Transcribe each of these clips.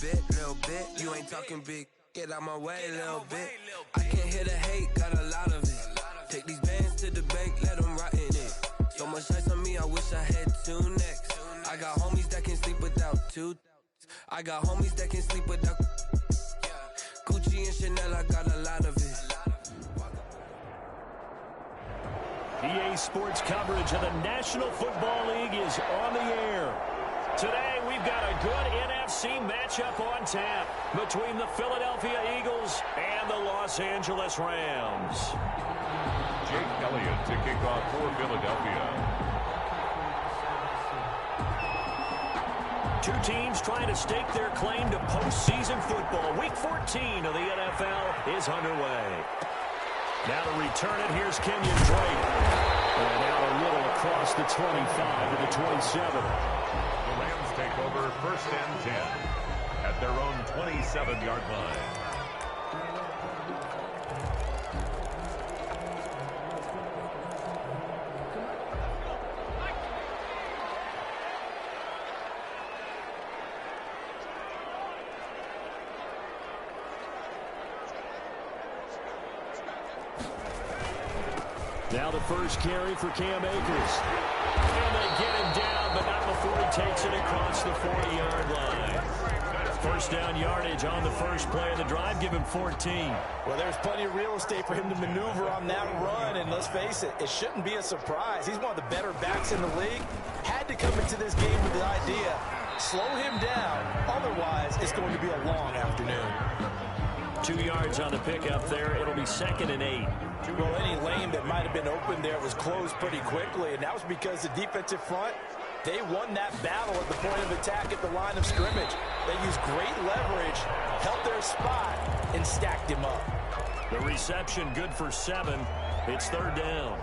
little bit. You ain't talking big, get out my way, little bit. I can't hear the hate, got a lot of it. Take these bands to the bank, let them rot in it. So much ice on me, I wish I had two necks. I got homies that can sleep without two. I got homies that can sleep without Gucci and Chanel, I got a lot of it. EA Sports coverage of the National Football League is on the air. Today, we've got a good NFC matchup on tap between the Philadelphia Eagles and the Los Angeles Rams. Jake Elliott to kick off for Philadelphia. Two teams trying to stake their claim to postseason football. Week 14 of the NFL is underway. Now to return it, here's Kenyon Drake. And out a little across the 25 to the 27. The Rams take over 1st and 10 at their own 27-yard line. Now the first carry for Cam Akers. And they get him down, but not before he takes it across the 40-yard line. First down yardage on the first play of the drive, give him 14. Well, there's plenty of real estate for him to maneuver on that run, and let's face it, it shouldn't be a surprise. He's one of the better backs in the league. Had to come into this game with the idea, slow him down, otherwise it's going to be a long afternoon. 2 yards on the pickup there. It'll be 2nd and 8. Well, any lane that might have been open there was closed pretty quickly, and that was because the defensive front, they won that battle at the point of attack at the line of scrimmage. They used great leverage, held their spot, and stacked him up. The reception good for 7. It's 3rd down.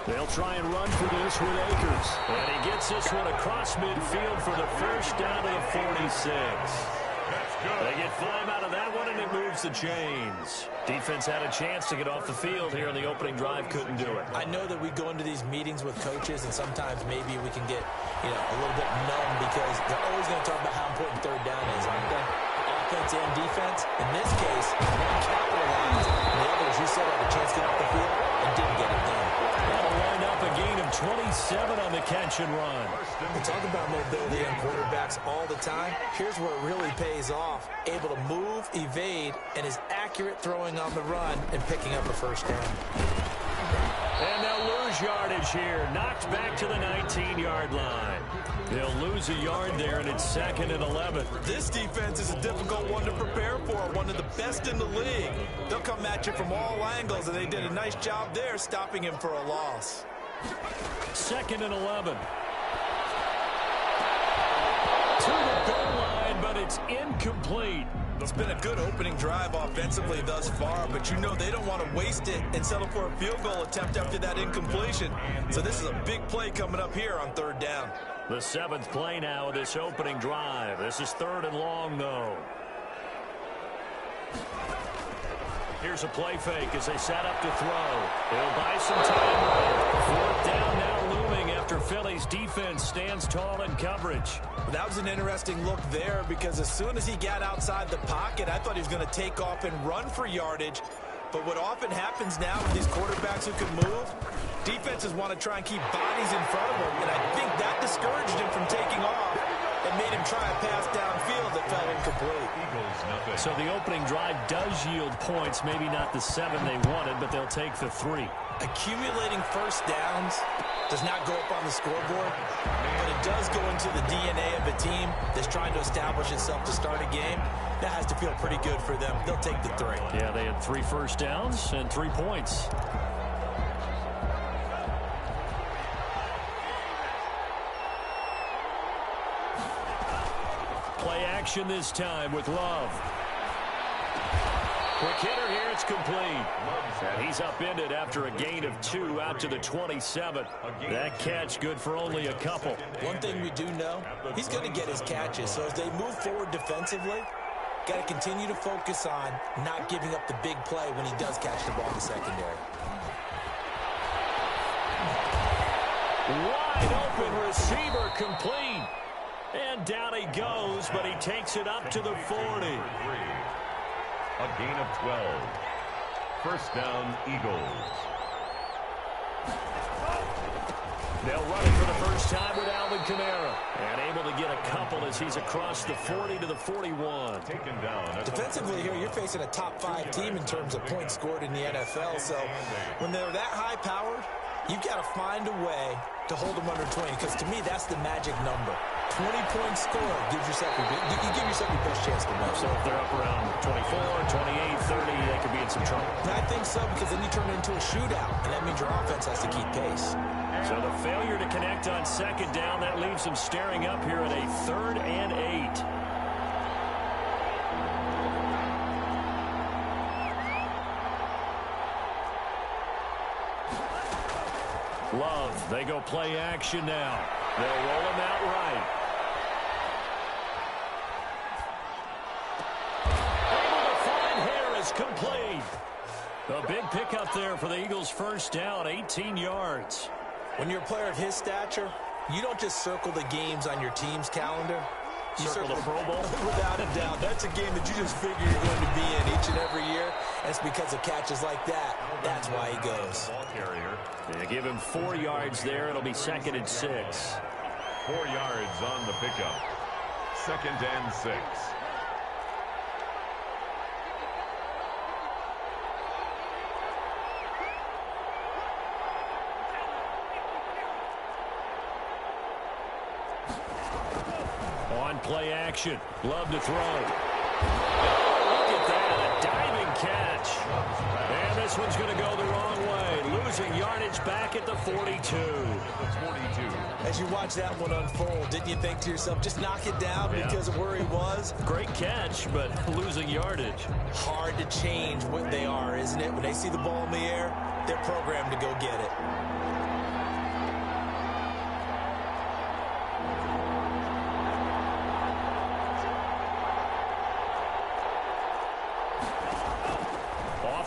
They'll try and run for this with Akers. And he gets this one across midfield for the first down to the 46. They get 5 out of that one, and it moves the chains. Defense had a chance to get off the field here in the opening drive, couldn't do it. I know that we go into these meetings with coaches, and sometimes maybe we can get, a little bit numb because they're always going to talk about how important 3rd down is, aren't they? Offense and defense. In this case, one capitalized, and the others, you said, had a chance to get off the field and didn't get it done. That'll line up a gain of 27 on the catch and run. We talk about mobility in quarterbacks all the time. Here's where it really pays off. Able to move, evade, and is accurate throwing on the run and picking up a first down. And they'll lose yardage here. Knocked back to the 19-yard line. They'll lose a yard there, and it's 2nd and 11. This defense is a difficult one to prepare for, one of the best in the league. They'll come at you from all angles, and they did a nice job there stopping him for a loss. 2nd and 11. To the goal line, but it's incomplete. It's been a good opening drive offensively thus far, but they don't want to waste it and settle for a field goal attempt after that incompletion. So this is a big play coming up here on 3rd down. The 7th play now of this opening drive. This is 3rd and long, though. Here's a play fake as they set up to throw. They'll buy some time. 4th down now looming after Philly's defense stands tall in coverage. That was an interesting look there because as soon as he got outside the pocket, I thought he was going to take off and run for yardage. But what often happens now with these quarterbacks who can move, defenses want to try and keep bodies in front of them, and I think that discouraged him from taking off and made him try a pass downfield that fell incomplete. So the opening drive does yield points, maybe not the 7 they wanted, but they'll take the 3. Accumulating first downs does not go up on the scoreboard, but it does go into the DNA of a team that's trying to establish itself to start a game. That has to feel pretty good for them. They'll take the 3. Yeah, they had 3 first downs and 3 points. Play action this time with Love. Quick hitter here, it's complete. And he's upended after a gain of 2 out to the 27. That catch good for only a couple. One thing we do know, he's going to get his catches. So as they move forward defensively, got to continue to focus on not giving up the big play when he does catch the ball in the secondary. Wide open Receiver complete. And down he goes, but he takes it up to the 40. A gain of 12. First down, Eagles. They'll run it for the first time with Alvin Kamara. And able to get a couple as he's across the 40 to the 41. Taken down. Defensively here, you're facing a top-5 team in terms of points scored in the NFL. So when they're that high-powered, you've got to find a way to hold them under 20. Because to me, that's the magic number. 20-point score gives yourself you give yourself your best chance to win. So if they're up around 24, 28, 30, they could be in some trouble. And I think so, because then you turn it into a shootout, and that means your offense has to keep pace. So the failure to connect on second down, that leaves them staring up here at a 3rd and 8. Love, they go play action now. They'll roll him out right. Able to find Harris, complete. A big pickup there for the Eagles' first down, 18 yards. When you're a player of his stature, you don't just circle the games on your team's calendar. You circle the Pro Bowl? Without a doubt. That's a game that you just figure you're going to be in each and every year. And it's because of catches like that. That's why he goes. They give him 4 yards there. It'll be 2nd and 6. 4 yards on the pickup. 2nd and 6. On play action. Love to throw. Oh, look at that. A diving catch. And this one's going to go the wrong way. Losing yardage back at the 42. As you watch that one unfold, didn't you think to yourself, just knock it down because of where he was? Great catch, but losing yardage. Hard to change what they are, isn't it? When they see the ball in the air, they're programmed to go get it.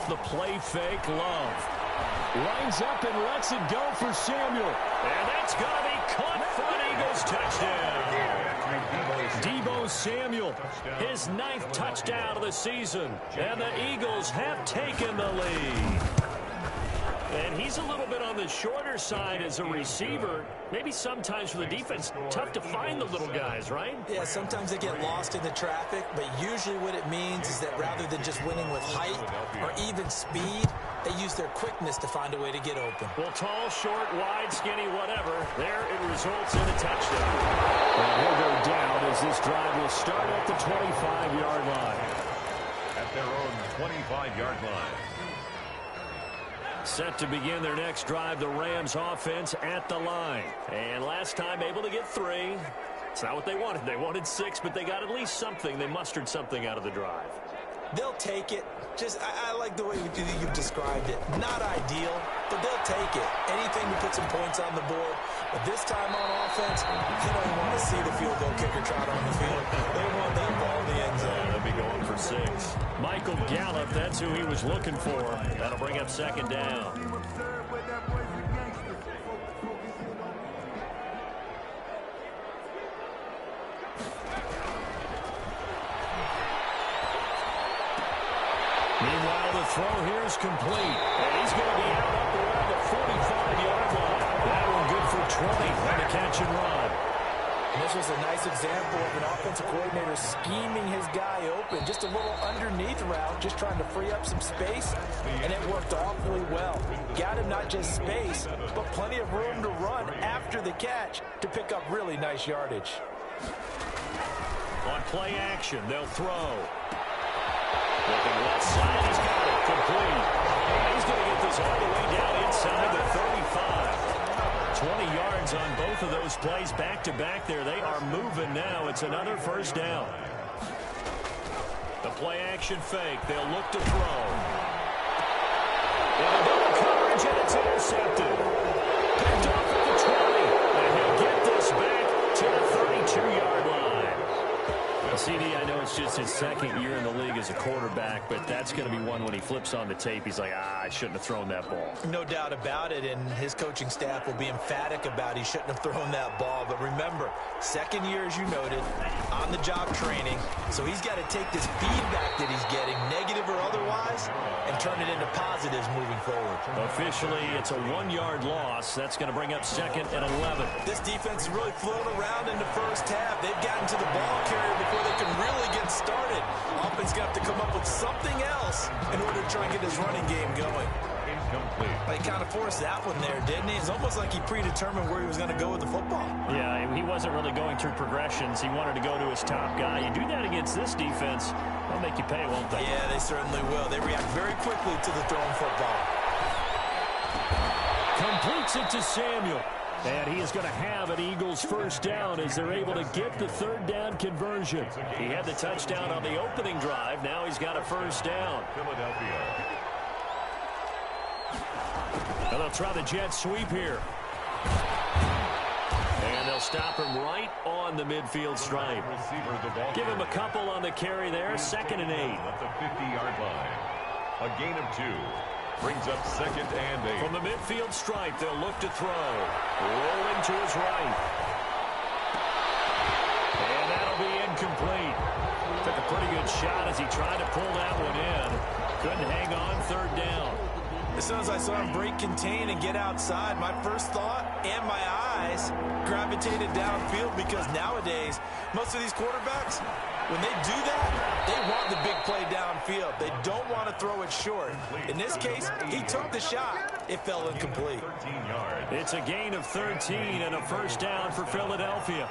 The play fake, Love. Lines up and lets it go for Samuel. And that's going to be caught for an Eagles touchdown. Deebo Samuel, his 9th touchdown of the season. And the Eagles have taken the lead. And he's a little bit on the shorter side as a receiver. Maybe sometimes for the defense, tough to find the little guys, right? Yeah, sometimes they get lost in the traffic, but usually what it means is that rather than just winning with height or even speed, they use their quickness to find a way to get open. Well, tall, short, wide, skinny, whatever, there it results in a touchdown. And he'll go down as this drive will start at the 25-yard line. At their own 25-yard line. Set to begin their next drive, the Rams offense at the line. And last time able to get 3. It's not what they wanted. They wanted 6, but they got at least something. They mustered something out of the drive. They'll take it. I like the way you've described it. Not ideal, but they'll take it. Anything to put some points on the board. But this time on offense, you don't want to see the field goal kicker trot on the field. They want that ball in the end zone. They'll be going for 6. Michael Gallup, that's who he was looking for. That'll bring up 2nd down. Meanwhile, the throw here is complete. And he's going to be out up around the 45-yard line. That one good for 20 on the catch and run. And this was a nice example of an offensive coordinator scheming his guy open. Just a little underneath route, just trying to free up some space, and it worked awfully well. Got him not just space, but plenty of room to run after the catch to pick up really nice yardage. On play action, they'll throw. Looking left side, he's got it complete. He's going to get this all the way down inside the 35. 20 yards on both of those plays back-to-back there. They are moving now. It's another first down. The play action fake. They'll look to throw. And a double coverage, and it's intercepted. Picked off at the 20. And he'll get this back to the 32-yard line. CD, I know it's just is his second year in the league as a quarterback, but that's going to be one when he flips on the tape. He's like, I shouldn't have thrown that ball. No doubt about it, and his coaching staff will be emphatic about he shouldn't have thrown that ball. But remember, second year, as you noted, on-the-job training, so he's got to take this feedback that he's getting, negative or otherwise, and turn it into positives moving forward. Officially, it's a 1-yard loss. That's going to bring up 2nd and 11. This defense has really flown around in the first half. They've gotten to the ball carrier before they can really get started. Offense got to come up with something else in order to try and get his running game going. Incomplete. He kind of forced that one there, didn't he? It's almost like he predetermined where he was going to go with the football. Yeah, he wasn't really going through progressions. He wanted to go to his top guy. You do that against this defense, they'll make you pay, won't they? Yeah, they certainly will. They react very quickly to the thrown football. Completes it to Samuel. And he is going to have an Eagles first down as they're able to get the 3rd down conversion. He had the touchdown on the opening drive. Now he's got a first down. Philadelphia. And they'll try the jet sweep here. And they'll stop him right on the midfield stripe. Give him a couple on the carry there. 2nd and 8. At the 50-yard line. A gain of 2. Brings up 2nd and 8. From the midfield stripe, they'll look to throw. Rolling to his right. And that'll be incomplete. Took a pretty good shot as he tried to pull that one in. Couldn't hang on 3rd down. As soon as I saw him break contain and get outside, my first thought and my eyes gravitated downfield, because nowadays, most of these quarterbacks, when they do that, they want the big play downfield. They don't want to throw it short. In this case, he took the shot. It fell incomplete. 13 yards. It's a gain of 13 and a first down for Philadelphia.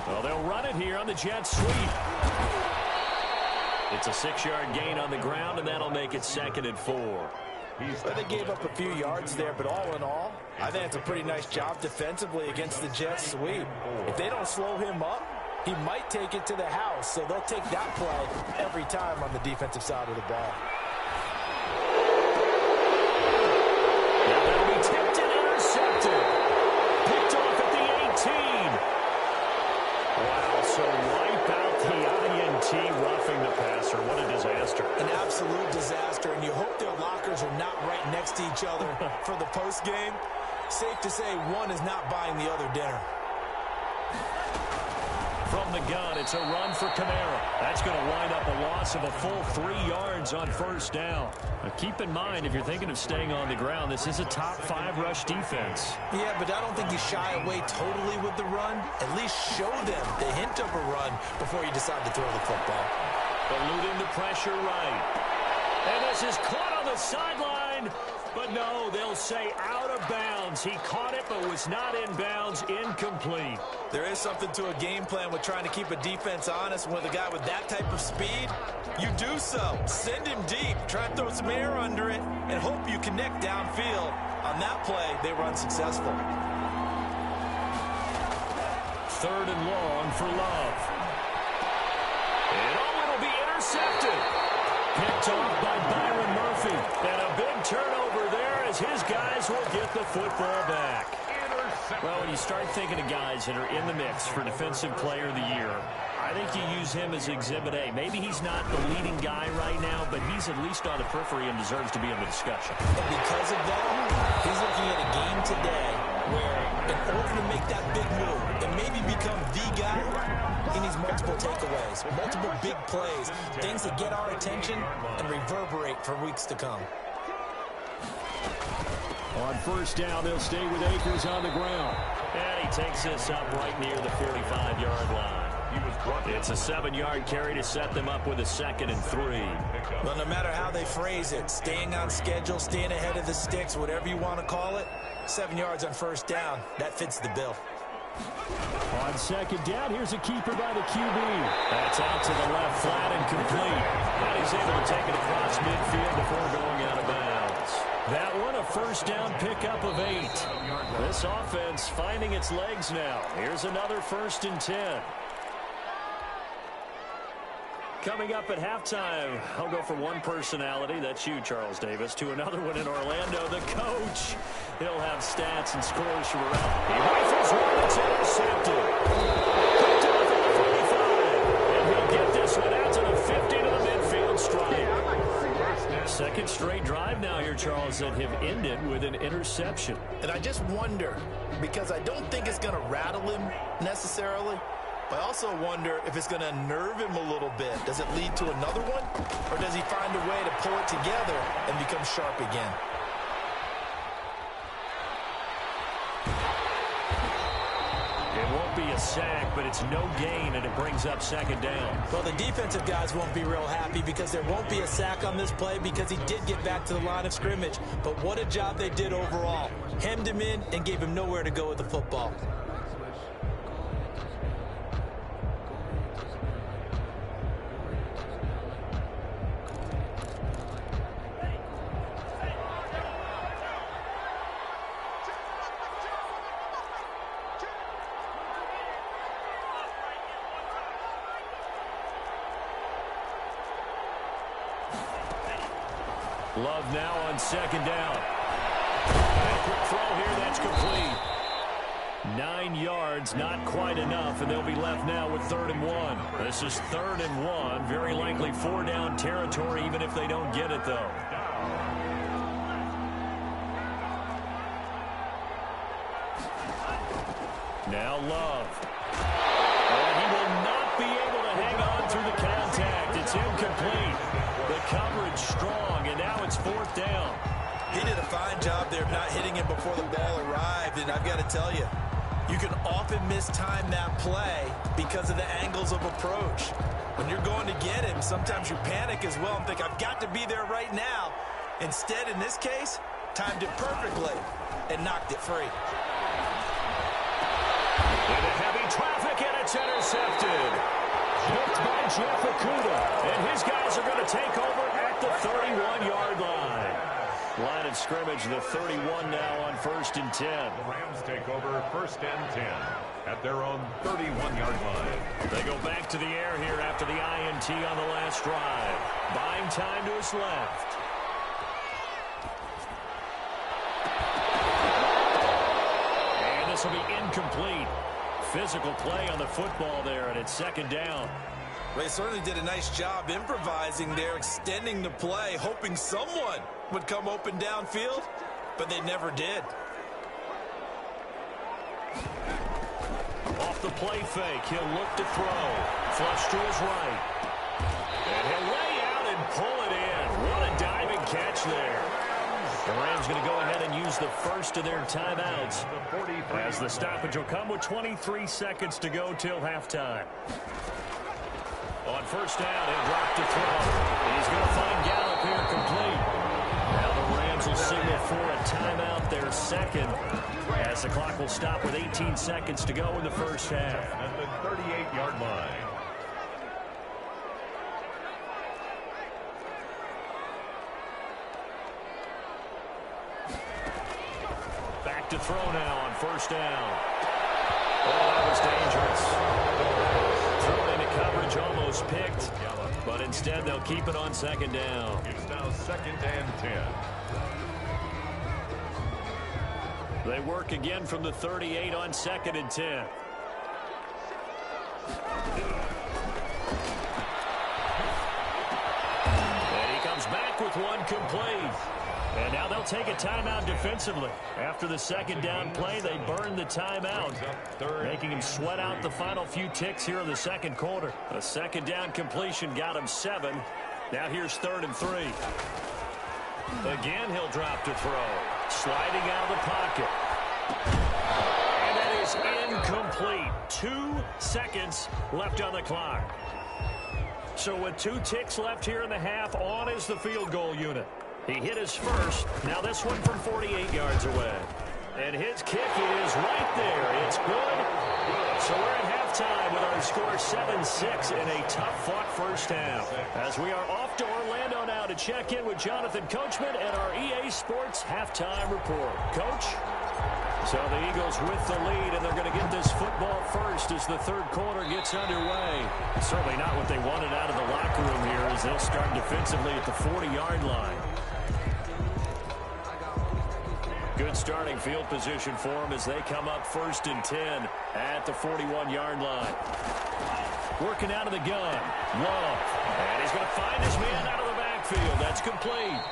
Well, they'll run it here on the jet sweep. It's a 6-yard gain on the ground, and that'll make it 2nd and 4. Well, they gave up a few yards there, but all in all, I think it's a pretty nice job defensively against the jet sweep. If they don't slow him up, he might take it to the house, so they'll take that play every time on the defensive side of the ball. Now that'll be tipped and intercepted. Picked off at the 18. Wow, so wipe out the INT, roughing the passer. What a disaster. An absolute disaster, and you hope their lockers are not right next to each other for the postgame. Safe to say one is not buying the other dinner. From the gun, it's a run for Kamara. That's going to wind up a loss of a full 3 yards on first down. Now keep in mind, if you're thinking of staying on the ground, this is a top 5 rush defense. Yeah, but I don't think you shy away totally with the run. At least show them the hint of a run before you decide to throw the football. Eluding the pressure right. And this is caught on the sideline. But no, they'll say out of bounds. He caught it, but was not in bounds. Incomplete. There is something to a game plan with trying to keep a defense honest. With a guy with that type of speed, you do so. Send him deep. Try and throw some air under it and hope you connect downfield. On that play, they were unsuccessful. 3rd and long for Love. And it'll be intercepted. Picked off by Byron Murphy. And a big turnover there as his guys will get the football back. Well, when you start thinking of guys that are in the mix for Defensive Player of the Year, I think you use him as Exhibit A. Maybe he's not the leading guy right now, but he's at least on the periphery and deserves to be in the discussion. And because of that, he's looking at a game today where in order to make that big move and maybe become the guy, he needs multiple takeaways, multiple big plays, things that get our attention and reverberate for weeks to come. On first down, they'll stay with Akers on the ground. And he takes this up right near the 45-yard line. It's a 7-yard carry to set them up with a 2nd and 3. Well, no matter how they phrase it, staying on schedule, staying ahead of the sticks, whatever you want to call it, 7 yards on first down, that fits the bill. On 2nd down, here's a keeper by the QB. That's out to the left, flat and complete. And he's able to take it across midfield before going out of bounds. That one, a first down pickup of 8. This offense finding its legs now. Here's another 1st and 10. Coming up at halftime, I'll go from one personality, that's you, Charles Davis, to another one in Orlando, the coach. He'll have stats and scores from around. He rifles one that's intercepted. Picked off at the 45. And he'll get this one out to the 50 to the midfield stripe. Second straight drive now here, Charles, that have ended with an interception. And I just wonder, because I don't think it's going to rattle him necessarily, but I also wonder if it's going to unnerve him a little bit. Does it lead to another one? Or does he find a way to pull it together and become sharp again? It won't be a sack, but it's no gain, and it brings up second down. Well, the defensive guys won't be real happy because there won't be a sack on this play because he did get back to the line of scrimmage. But what a job they did overall. Hemmed him in and gave him nowhere to go with the football. Love now on second down. And a quick throw here, that's complete. 9 yards, not quite enough, and they'll be left now with 3rd and 1. This is 3rd and 1, very likely 4-down territory, even if they don't get it, though. Now Love. And he will not be able to hang on through the contact. It's incomplete. The coverage strong, and now it's 4th down. He did a fine job there of not hitting him before the ball arrived, and I've got to tell you, you can often mistime that play because of the angles of approach. When you're going to get him, sometimes you panic as well and think, I've got to be there right now. Instead, in this case, timed it perfectly and knocked it free. Into heavy traffic, and it's intercepted. Picked by Jeff Okudah, and his guys are going to take over at the 31-yard line. Line of scrimmage, the 31 now on 1st and 10. The Rams take over 1st and 10 at their own 31-yard line. They go back to the air here after the INT on the last drive. Buying time to his left. And this will be incomplete. Physical play on the football there, and it's 2nd down. They certainly did a nice job improvising there, extending the play, hoping someone would come open downfield, but they never did. Off the play fake, he'll look to throw. Flush to his right. And he'll lay out and pull it in. What a diving catch there. The Rams going to go ahead and use the first of their timeouts as the stoppage will come with 23 seconds to go till halftime. On 1st down, he'll drop to throw. He's going to find Gallup here complete. Now the Rams will signal for a timeout, their second, as the clock will stop with 18 seconds to go in the first half. At the 38-yard line. Back to throw now on 1st down. Oh, that was dangerous. Thrown into coverage, almost picked, but instead they'll keep it on 2nd down. It's now 2nd and 10. They work again from the 38 on 2nd and 10. And he comes back with one complete. And now they'll take a timeout defensively. After the 2nd down play, they burn the timeout, making him sweat out the final few ticks here in the 2nd quarter. A 2nd down completion got him 7. Now here's 3rd and 3. Again, he'll drop to throw. Sliding out of the pocket. And that is incomplete. 2 seconds left on the clock. So with 2 ticks left here in the half, on is the field goal unit. He hit his first. Now this one from 48 yards away. And his kick is right there. It's good. So we're at halftime with our score 7-6 in a tough-fought first half. As we are off to Orlando now to check in with Jonathan Coachman and our EA Sports halftime report. Coach? So the Eagles with the lead, and they're going to get this football first as the 3rd quarter gets underway. Certainly not what they wanted out of the locker room here as they'll start defensively at the 40-yard line. Good starting field position for them as they come up 1st and 10 at the 41-yard line. Working out of the gun. Love. And he's going to find his man out of the backfield. That's complete.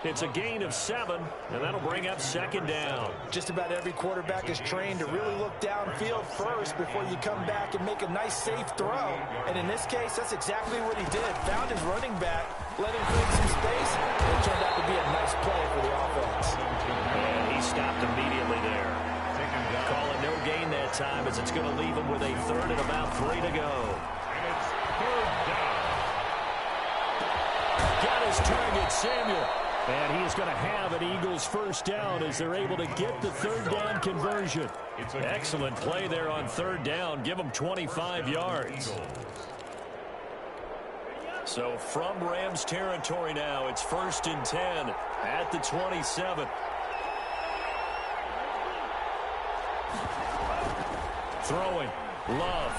It's a gain of 7, and that'll bring up 2nd down. Just about every quarterback is trained to really look downfield first before you come back and make a nice, safe throw. And in this case, that's exactly what he did. Found his running back, let him create some space, and it turned out to be a nice play for the offense. And he stopped immediately there. Call it no gain that time as it's going to leave him with a 3rd and about 3 to go. And it's 3rd down. Got his target, Samuel. And he is going to have an Eagles 1st down as they're able to get the 3rd down conversion. Excellent play there on 3rd down. Give them 25 yards. So from Rams territory now, it's 1st and 10 at the 27. Throwing. Love.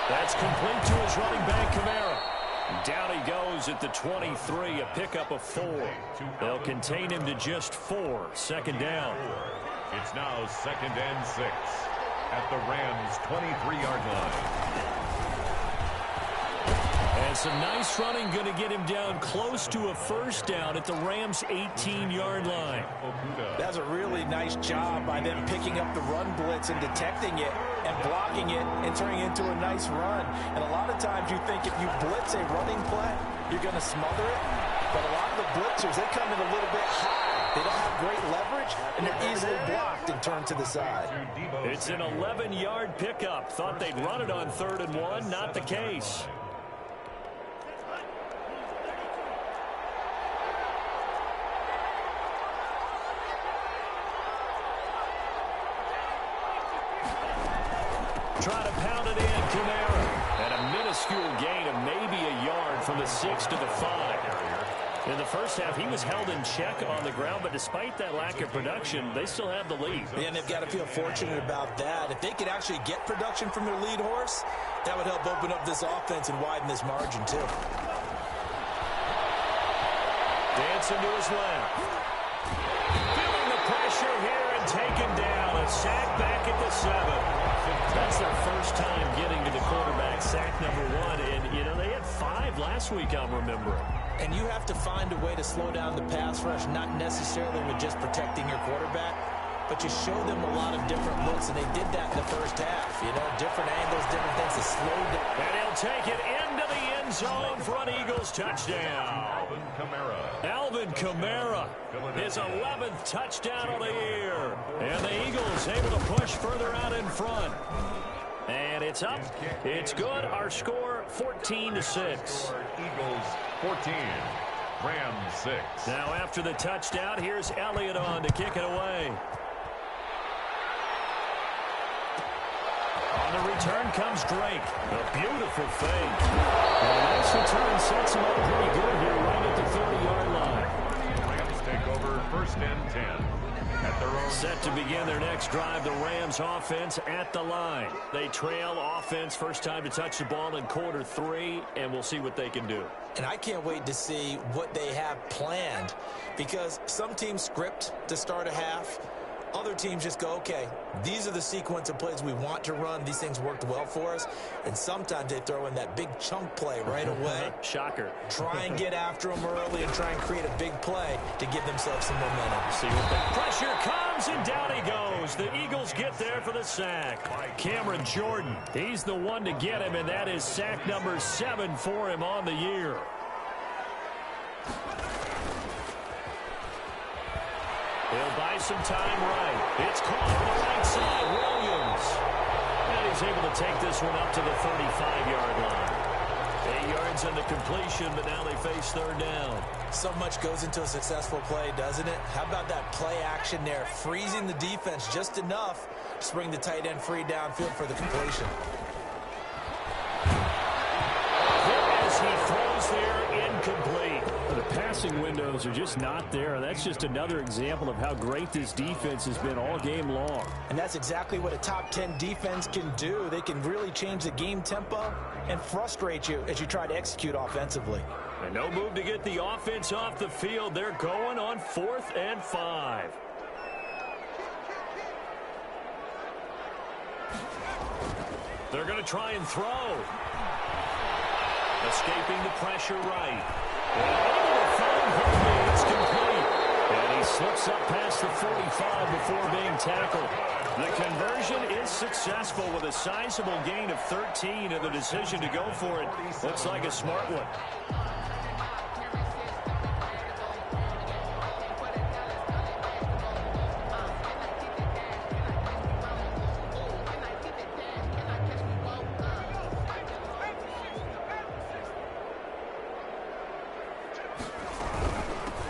That's complete to his running back, Kamara. Down he goes at the 23, a pickup of 4. They'll contain him to just 4. 2nd down. It's now 2nd and 6 at the Rams' 23-yard line. And some nice running going to get him down close to a 1st down at the Rams' 18-yard line. That's a really nice job by them picking up the run blitz and detecting it and blocking it and turning it into a nice run. And a lot of times you think if you blitz a running play, you're going to smother it. But a lot of the blitzers, they come in a little bit high. They don't have great leverage, and they're easily blocked and turned to the side. It's an 11-yard pickup. Thought they'd run it on 3rd and 1. Not the case. Try to pound it in, Kamara. And a minuscule gain of maybe a yard from the 6 to the 5. In the first half, he was held in check on the ground, but despite that lack of production, they still have the lead. And they've got to feel fortunate about that. If they could actually get production from their lead horse, that would help open up this offense and widen this margin, too. Dancing to his left. Feeling the pressure here and taken down. A sack back at the 7. That's their first time getting to the quarterback, sack number 1. And, you know, they had 5 last week, I'm remembering. And you have to find a way to slow down the pass rush, not necessarily with just protecting your quarterback, but you show them a lot of different looks, and they did that in the first half. You know, different angles, different things to slow down. And he'll take it into the end zone for an Eagles touchdown. Alvin Kamara, his 11th touchdown of the year. And the Eagles able to push further out in front. And it's up. It's good. Our score, 14-6. Eagles 14, Rams 6. Now after the touchdown, here's Elliott on to kick it away. On the return comes Drake. A beautiful fake. And a nice return sets him up pretty good here right at the 30-yard line. Rams take over 1st and 10 at their own. Set to begin their next drive, the Rams offense at the line. They trail offense, first time to touch the ball in quarter 3, and we'll see what they can do. And I can't wait to see what they have planned, because some teams script to start a half. Other teams just go, okay, these are the sequence of plays we want to run. These things worked well for us. And sometimes they throw in that big chunk play right away. Shocker. Try and get after them early and try and create a big play to give themselves some momentum. See what the pressure comes, and down he goes. The Eagles get there for the sack. Cameron Jordan, he's the one to get him, and that is sack number 7 for him on the year. He'll buy some time right. It's caught on the right side. Williams. And he's able to take this one up to the 35-yard line. 8 yards on the completion, but now they face 3rd down. So much goes into a successful play, doesn't it? How about that play action there? Freezing the defense just enough to bring the tight end free downfield for the completion. As he throws there, incomplete. The passing windows are just not there. That's just another example of how great this defense has been all game long. And that's exactly what a top 10 defense can do. They can really change the game tempo and frustrate you as you try to execute offensively. And no move to get the offense off the field. They're going on 4th and 5. They're going to try and throw. Escaping the pressure right. It's complete. And he slips up past the 45 before being tackled. The conversion is successful with a sizable gain of 13, and the decision to go for it looks like a smart one.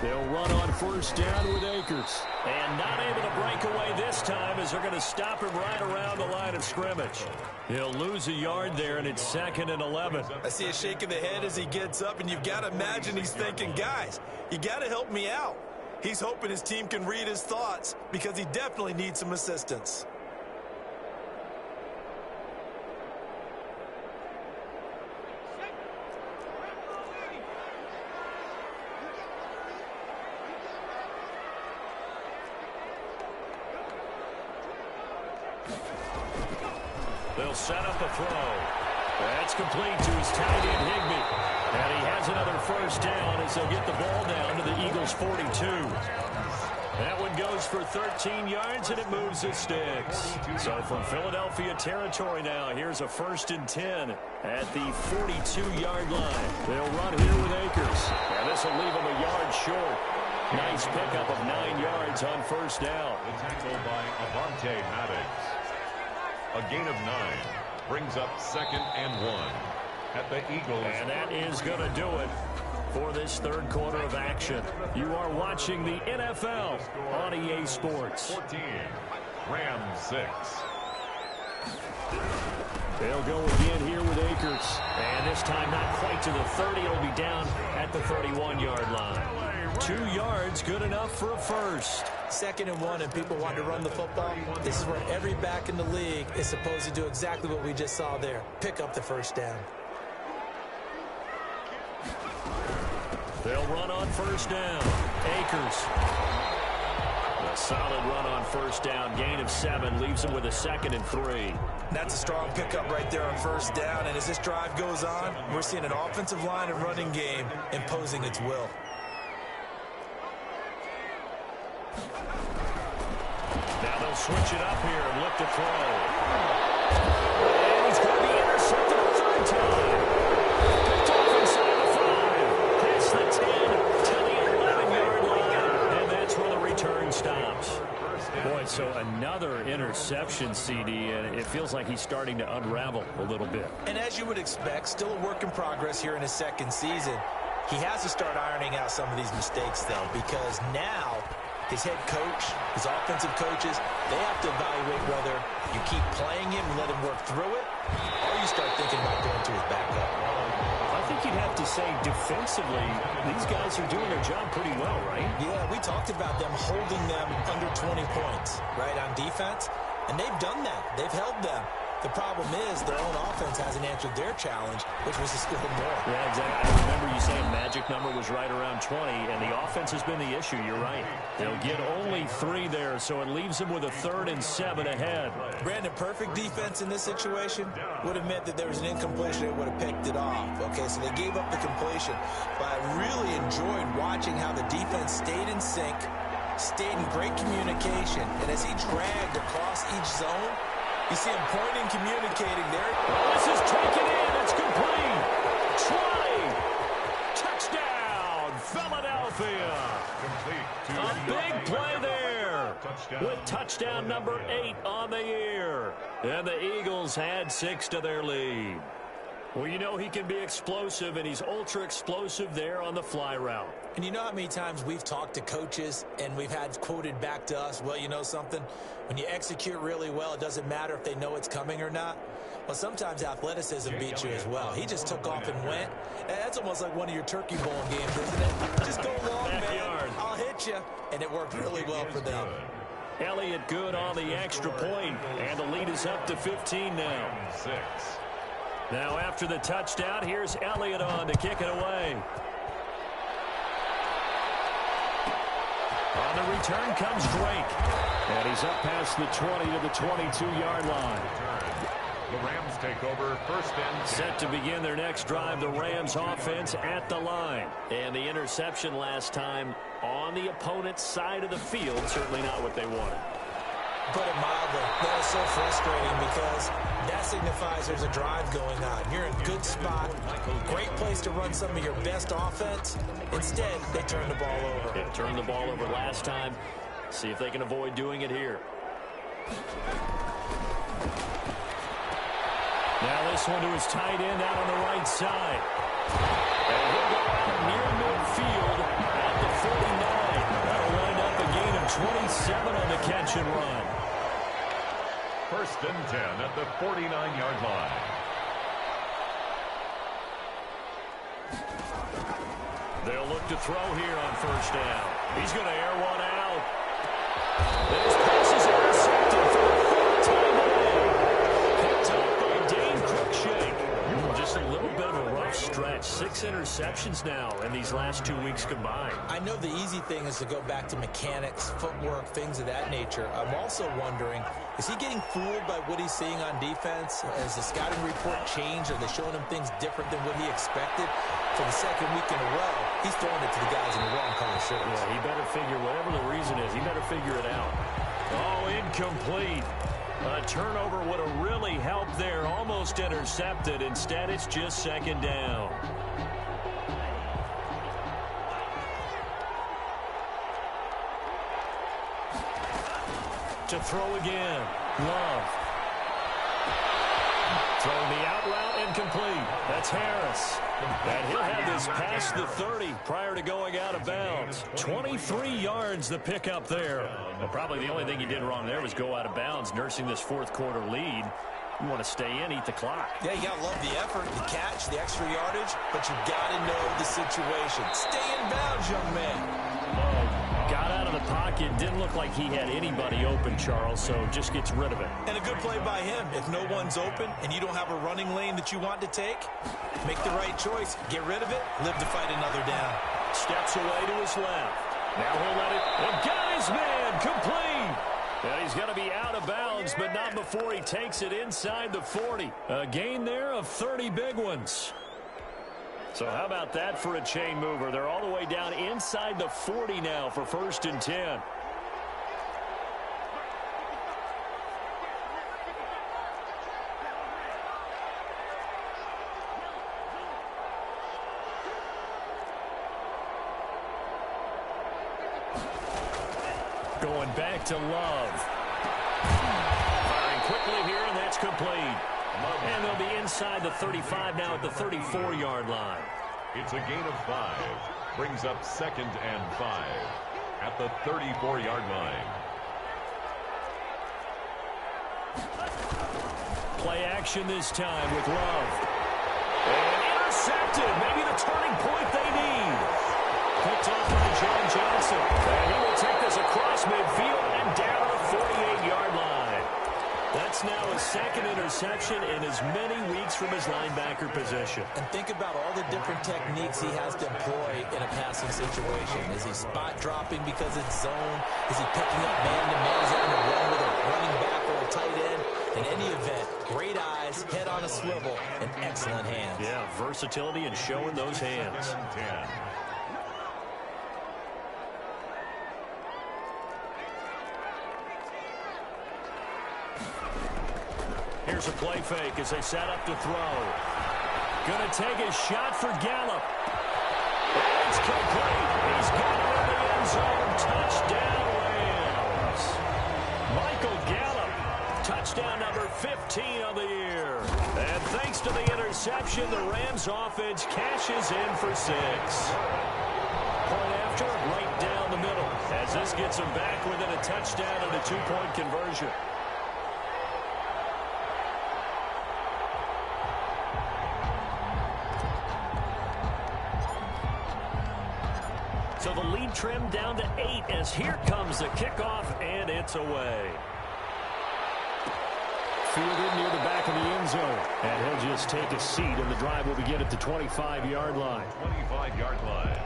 They'll run on 1st down with Akers. And not able to break away this time as they're going to stop him right around the line of scrimmage. He'll lose a yard there, and it's 2nd and 11. I see a shake of the head as he gets up, and you've got to imagine he's thinking, guys, you got to help me out. He's hoping his team can read his thoughts because he definitely needs some assistance. They'll set up a throw. That's complete to his tight end, Higbee. And he has another 1st down as they'll get the ball down to the Eagles' 42. That one goes for 13 yards, and it moves the sticks. So from Philadelphia territory now, here's a 1st and 10 at the 42-yard line. They'll run here with Akers. And this will leave them a yard short. Nice pickup of 9 yards on 1st down. The tackle by Avonte Maddox. A gain of 9 brings up 2nd and 1 at the Eagles. And that is going to do it for this 3rd quarter of action. You are watching the NFL on EA Sports. 14, Rams 6. They'll go again here with Akers. And this time not quite to the 30. It'll be down at the 31-yard line. 2 yards, good enough for a first. 2nd and 1, and people want to run the football. This is where every back in the league is supposed to do exactly what we just saw there. Pick up the 1st down. They'll run on 1st down. Akers. A solid run on 1st down. Gain of 7 leaves them with a 2nd and 3. That's a strong pickup right there on 1st down. And as this drive goes on, we're seeing an offensive line and running game imposing its will. Now they'll switch it up here and look to throw. And he's going to be intercepted a 3rd time. Picked off inside the 5. Past the 10 to the 11-yard line. And that's where the return stops. Boy, so another interception, CD, and it feels like he's starting to unravel a little bit. And as you would expect, still a work in progress here in his 2nd season. He has to start ironing out some of these mistakes, though, because now his head coach, his offensive coaches, they have to evaluate whether you keep playing him and let him work through it, or you start thinking about going to his backup. I think you'd have to say defensively, these guys are doing their job pretty well, right? Yeah, we talked about them holding them under 20 points, right, on defense, and they've done that. They've held them. The problem is their own offense hasn't answered their challenge, which was to score more. Yeah, exactly. I remember you saying magic number was right around 20, and the offense has been the issue. You're right. They'll get only 3 there, so it leaves them with a 3rd and 7 ahead. Brandon, perfect defense in this situation would have meant that there was an incompletion that would have picked it off. Okay, so they gave up the completion. But I really enjoyed watching how the defense stayed in sync, stayed in great communication, and as he dragged across each zone, you see him pointing, communicating there. Oh, this is taken in. It's complete. 20. Touchdown, Philadelphia. A big play there with touchdown number 8 on the year. And the Eagles had 6 to their lead. Well, you know he can be explosive, and he's ultra-explosive there on the fly route. And you know how many times we've talked to coaches and we've had quoted back to us, well, you know something? When you execute really well, it doesn't matter if they know it's coming or not. Well, sometimes athleticism beats you as well. He just took off and went. That's almost like one of your turkey bowl games, isn't it? Just go long, man. I'll hit you. And it worked really well for them. Elliott good on the extra point, and the lead is up to 15 now. 6. Now after the touchdown, here's Elliott on to kick it away. On the return comes Drake. And he's up past the 20 to the 22-yard line. The Rams take over first and 10. Set to begin their next drive, the Rams offense at the line. And the interception last time on the opponent's side of the field, certainly not what they wanted. Put it mildly, that is so frustrating because that signifies there's a drive going on. You're in a good spot, great place to run some of your best offense. Instead, they turn the ball over. Yeah, turned the ball over last time. See if they can avoid doing it here. Now this one to his tight end out on the right side. And he'll go out near midfield at the 49. That'll wind up a gain of 27 on the catch and run. First and 10 at the 49-yard line. They'll look to throw here on first down. He's going to air one out. And his pass is intercepted for the third time today. Picked up by Dane Cruikshank. Just a little bit of a rough stretch. 6 interceptions now in these last 2 weeks combined. I know the easy thing is to go back to mechanics, footwork, things of that nature. I'm also wondering, is he getting fooled by what he's seeing on defense? Has the scouting report changed? Are they showing him things different than what he expected? For the second week in a row, he's throwing it to the guys in the wrong color shirts. Yeah, he better figure, whatever the reason is, he better figure it out. Oh, incomplete. A turnover would have really helped there. Almost intercepted. Instead, it's just second down. To throw again. Love. Throwing the out route incomplete. That's Harris. And he'll have this past the 30 prior to going out of bounds. 23 yards the pickup there. Well, probably the only thing he did wrong there was go out of bounds, nursing this fourth quarter lead. You want to stay in, eat the clock. Yeah, you got to love the effort, the catch, the extra yardage, but you got to know the situation. Stay in bounds, young man. Got out of the pocket. Didn't look like he had anybody open, Charles, so just gets rid of it. And a good play by him. If no one's open and you don't have a running lane that you want to take, make the right choice. Get rid of it. Live to fight another down. Steps away to his left. Now he'll let it. And got his man complete. And he's going to be out of bounds, but not before he takes it inside the 40. A gain there of 30 big ones. So how about that for a chain mover? They're all the way down inside the 40 now for first and 10. Going back to Love. Firing quickly here, and that's complete. And they'll be inside the 35 now at the 34-yard line. It's a gain of 5. Brings up second and 5 at the 34-yard line. Play action this time with Love. And intercepted. Maybe the turning point they need. Picked off by John Johnson. And he will take this across midfield and down to the 48-yard line. That's now his second interception in as many weeks from his linebacker position. And think about all the different techniques he has to employ in a passing situation. Is he spot dropping because it's zone? Is he picking up man-to-man zone and run with a running back or a tight end? In any event, great eyes, head on a swivel, and excellent hands. Yeah, versatility and showing those hands. Here's a play fake as they set up to throw. Going to take a shot for Gallup. It's complete. He's got it in the end zone. Touchdown, Rams. Michael Gallup, touchdown number 15 of the year. And thanks to the interception, the Rams offense cashes in for 6. Point after, right down the middle, as this gets them back within a touchdown and a 2-point conversion. So the lead trimmed down to 8 as here comes the kickoff, and it's away. Fielded near the back of the end zone. And he'll just take a seat, and the drive will begin at the 25-yard line. 25-yard line.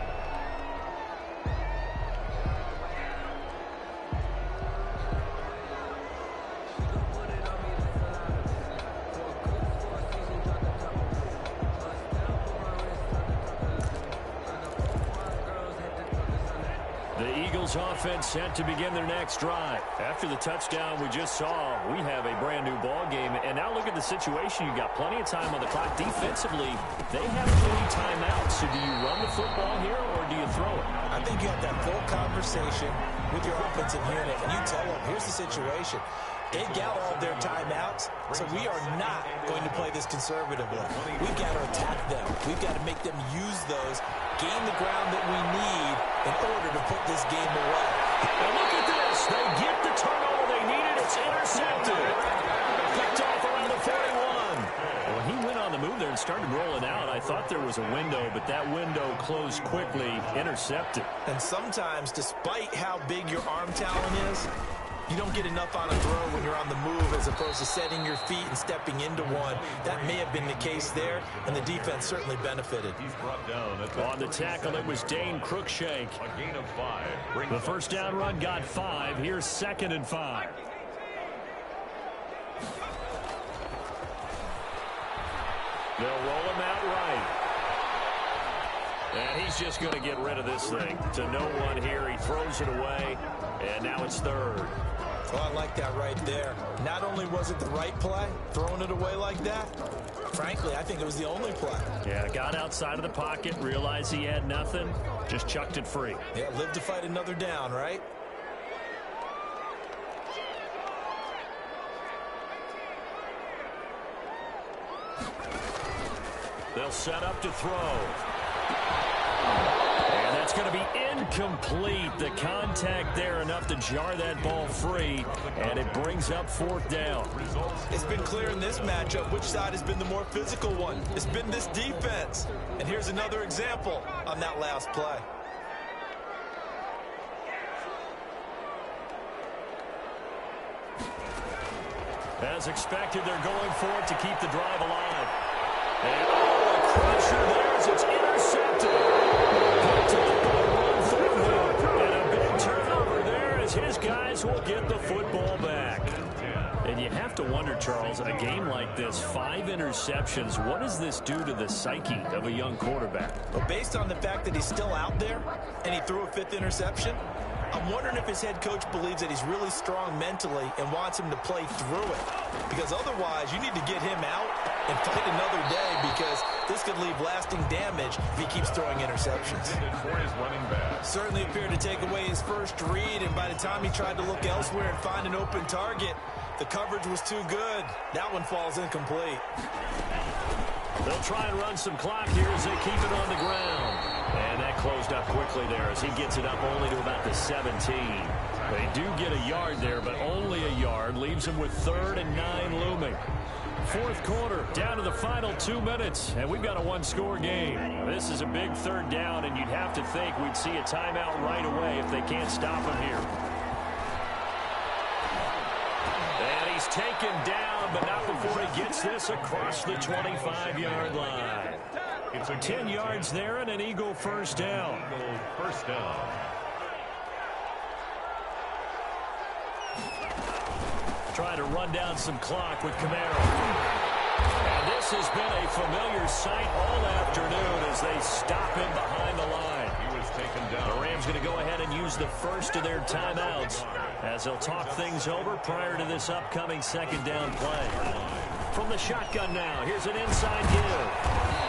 Rams offense set to begin their next drive. After the touchdown we just saw, we have a brand new ball game. And now look at the situation. You've got plenty of time on the clock. Defensively, they haven't any timeouts. So do you run the football here or do you throw it? I think you have that full conversation with your offensive unit, and you tell them, here's the situation. They've got all their timeouts, so we are not going to play this conservatively. We've got to attack them. We've got to make them use those, gain the ground that we need in order to put this game away. And look at this. They get the turnover they needed. It's intercepted. Picked off around the 41. When he went on the move there and started rolling out, I thought there was a window, but that window closed quickly, intercepted. And sometimes, despite how big your arm talent is, you don't get enough on a throw when you're on the move as opposed to setting your feet and stepping into one. That may have been the case there, and the defense certainly benefited. He's brought down at On the tackle, it was Dane Cruikshank. a gain of 5. The first down run got 5. Here's 2nd and 5. They'll roll him out right. And he's just going to get rid of this thing to no one here. He throws it away, and now it's 3rd. Well, I like that right there. Not only was it the right play, throwing it away like that, frankly, I think it was the only play. Yeah, got outside of the pocket, realized he had nothing, just chucked it free. Yeah, live to fight another down, right? They'll set up to throw. And that's going to be incomplete. The contact there enough to jar that ball free, and it brings up 4th down. It's been clear in this matchup which side has been the more physical one. It's been this defense. And here's another example on that last play. As expected, they're going for it to keep the drive alive. And a crusher there as it's intercepted. Picked up on 1 through. And a big turnover there as his guys will get the football back. And you have to wonder, Charles, a game like this, 5 interceptions, what does this do to the psyche of a young quarterback? But based on the fact that he's still out there and he threw a 5th interception, I'm wondering if his head coach believes that he's really strong mentally and wants him to play through it. Because otherwise, you need to get him out and fight another day, because this could leave lasting damage if he keeps throwing interceptions. For his running back. Certainly appeared to take away his first read, and by the time he tried to look elsewhere and find an open target, the coverage was too good. That one falls incomplete. They'll try and run some clock here as they keep it on the ground. And that closed up quickly there as he gets it up only to about the 17. They do get a yard there, but only a yard. Leaves them with 3rd and 9 looming. 4th quarter, down to the final 2 minutes, and we've got a 1-score game. This is a big 3rd down, and you'd have to think we'd see a timeout right away if they can't stop him here. And he's taken down, but not before he gets this across the 25-yard line. It's a 10 yards there and an Eagle first down. Eagle first down. Trying to run down some clock with Kamara. And this has been a familiar sight all afternoon as they stop him behind the line. He was taken down. The Rams going to go ahead and use the first of their timeouts as they'll talk things over prior to this upcoming 2nd down play. From the shotgun now, here's an inside give.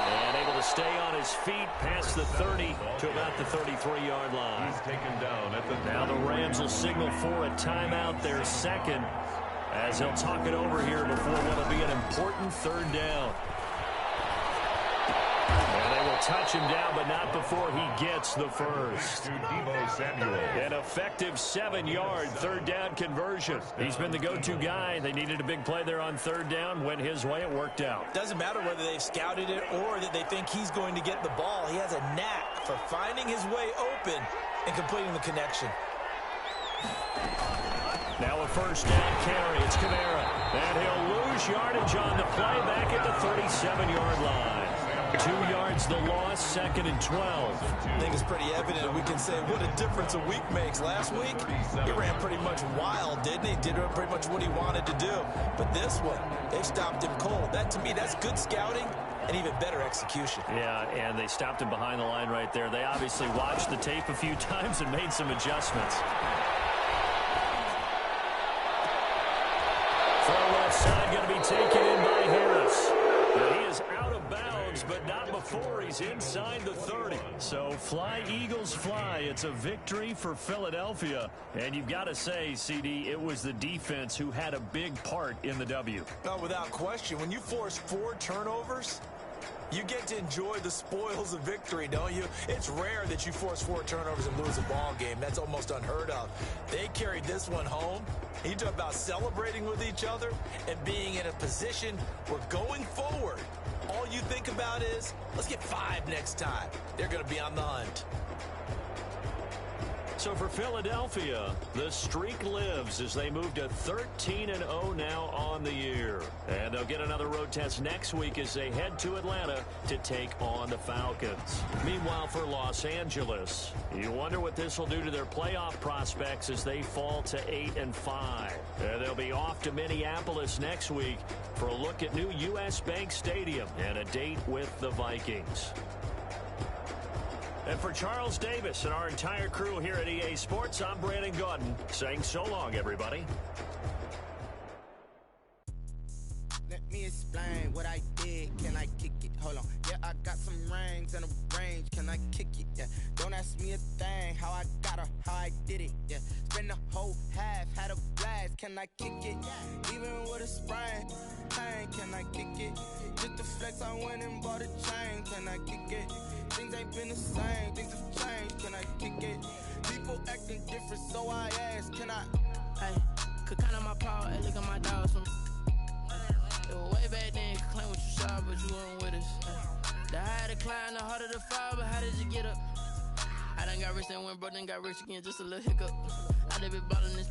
And able to stay on his feet past the 30 to about the 33-yard line. He's taken down at the Now the Rams will signal for a timeout, their 2nd, as they'll talk it over here before what will be an important 3rd down. And they will touch him down, but not before he gets the first. to Deebo Samuel. An effective 7-yard 3rd down conversion. He's been the go-to guy. They needed a big play there on 3rd down. Went his way. It worked out. Doesn't matter whether they've scouted it or that they think he's going to get the ball. He has a knack for finding his way open and completing the connection. Now a first down carry. It's Kamara. And he'll lose yardage on the play back at the 37-yard line. 2 yards the loss, 2nd and 12. I think it's pretty evident. We can say what a difference a week makes. Last week, he ran pretty much wild, didn't he? Did pretty much what he wanted to do. But this one, they stopped him cold. That, to me, that's good scouting and even better execution. Yeah, and they stopped him behind the line right there. They obviously watched the tape a few times and made some adjustments. Far left side going to be taken in by Harris. And he is out of bounds, but not before he's inside the 30. So fly, Eagles, fly. It's a victory for Philadelphia. And you've got to say, CD, it was the defense who had a big part in the W. No, without question. When you force 4 turnovers, you get to enjoy the spoils of victory, don't you? It's rare that you force 4 turnovers and lose a ball game. That's almost unheard of. They carried this one home. You talk about celebrating with each other and being in a position where going forward, all you think about is, let's get 5 next time. They're going to be on the hunt. So for Philadelphia, the streak lives as they move to 13-0 now on the year. And they'll get another road test next week as they head to Atlanta to take on the Falcons. Meanwhile, for Los Angeles, you wonder what this will do to their playoff prospects as they fall to 8-5. And they'll be off to Minneapolis next week for a look at new U.S. Bank Stadium and a date with the Vikings. And for Charles Davis and our entire crew here at EA Sports, I'm Brandon Gaudin saying so long, everybody. Let me explain what I did. Can I kick it? Hold on. Yeah, I got some rings and a range. Can I kick it? Yeah. Don't ask me a thing. How I got her, how I did it. Yeah. Spend the whole half, had a blast. Can I kick it? Even with a sprain. Pain, can I kick it? Just to flex, I went and bought a chain. Can I kick it? Things ain't been the same. Things have changed. Can I kick it? People acting different, so I ask. Can I? Hey, could count on my power. Hey, look at my dogs from. It was way back then, could claim what you saw, but you weren't with us. The higher the climb, the harder the fall, but how did you get up? I done got rich and went broke, then got rich again, just a little hiccup. I done been ballin' this.